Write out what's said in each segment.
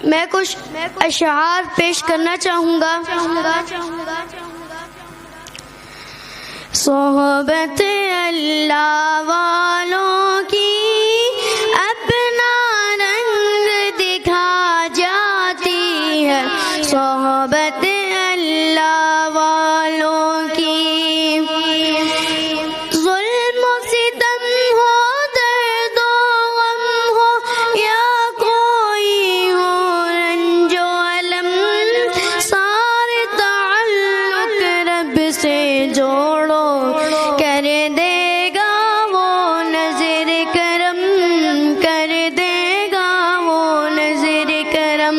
میں کچھ اشعار پیش کرنا چاہوں گا۔ صحبت اللہ والوں کی اپنا رنگ دکھا جاتی ہے، صحبت اللہ والوں کی ظلم و ستم ہو، درد و غم ہو، یا کوئی ہو رنج و الم، سارے تعلق رب سے جوڑو، کر دے گا وہ نظر کرم، کر دے گا وہ نظر کرم۔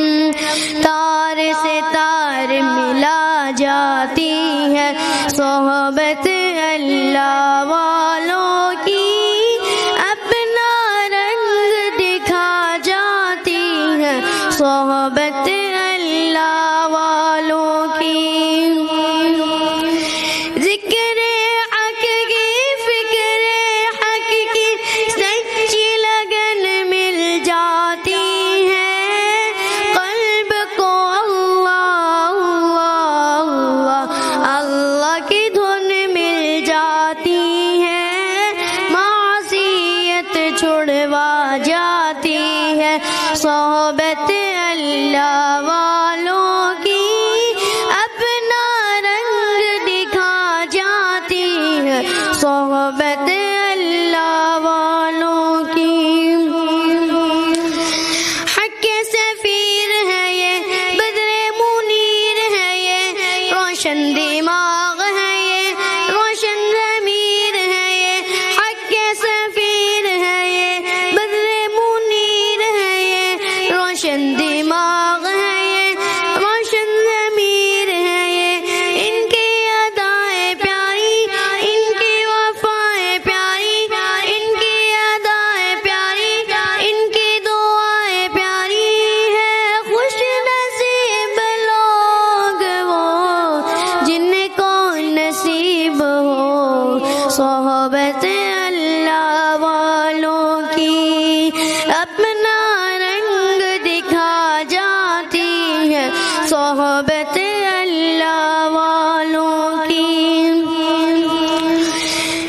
تار سے تار ملا جاتی ہے، صحبت اللہ والوں کی اپنا رنگ دکھا جاتی ہے، صحبت اللہ والوں کی ذکر حق کی، فکر حق کی سچی لگن مل جاتی ہے، قلب کو اللہ اللہ اللہ کی دھن مل جاتی ہے، معصیت چھڑوا جاتی ہے، صحبت اللہ والوں کی اپنا رنگ دکھا جاتی ہے، صحبت اللہ والوں کی حق کے سفیر ہے یہ، بدر منیر ہے یہ، روشن دماغ ہے یہ، روشن ضمیر ہے یہ، حق کے سفیر ہے یہ، بدر منیر ہے یہ، روشن دماغ ہے یہ، روشن ضمیر ہے یہ، ان کی ادائیں پیاری، ان کی وفائیں پیاری، ان کی ادائیں پیاری، ان کی دعائیں پیاری ہے، خوش نصیب لوگ وہ جن کو نصیب ہو، صحبت اللہ والوں کی اپنا رنگ دکھا جاتی ہے، صحبت اللہ والوں کی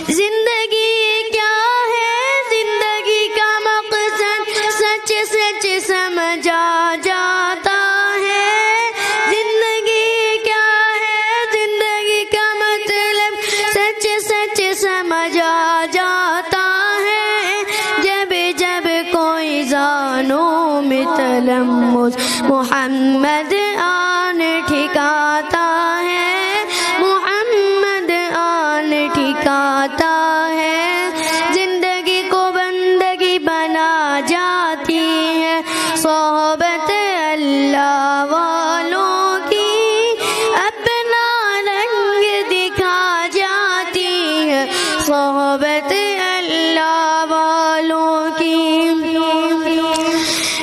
زندگی کیا ہے، زندگی کا مقصد سچ سچ سمجھا جاتا ہے، زندگی کیا ہے، زندگی کا مطلب سچ سچ سمجھا جاتا ہے، جب جب کوئی زانوں میں تلمس محمد آن ٹھکاتا ہے، محمد آن ٹھکاتا ہے، زندگی کو بندگی بنا جاتی ہے، صحبت اللہ والوں کی اپنا رنگ دکھا جاتی ہے، صحبت اللہ والوں کی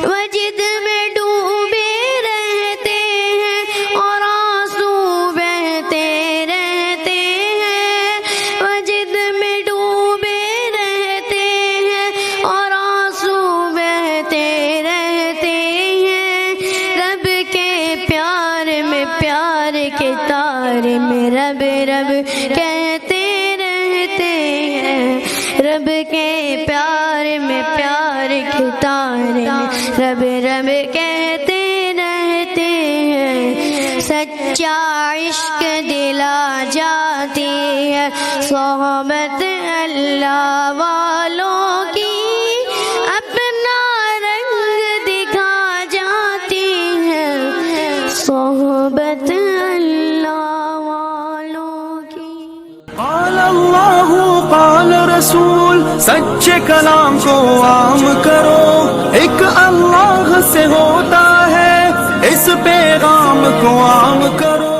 وجد میں ڈوبے رہتے ہیں اور آنسو بہتے رہتے ہیں، وجد میں ڈوبے رہتے ہیں اور آنسو بہتے رہتے ہیں، رب کے پیار میں پیار کے تارے میں رب رب کہتے رہتے ہیں، رب کے پیار میں پیار کے تارے میں رب رب کہتے رہتے ہیں، سچا عشق دلا جاتی ہے، صحبت اللہ والوں کی اپنا رنگ دکھا جاتی ہے، صحبت اللہ والوں کی قال اللہ قال رسول، سچے کلام کو عام کرو، ایک اللہ سے ہوتا ہے، اس پیغام کو عام کرو۔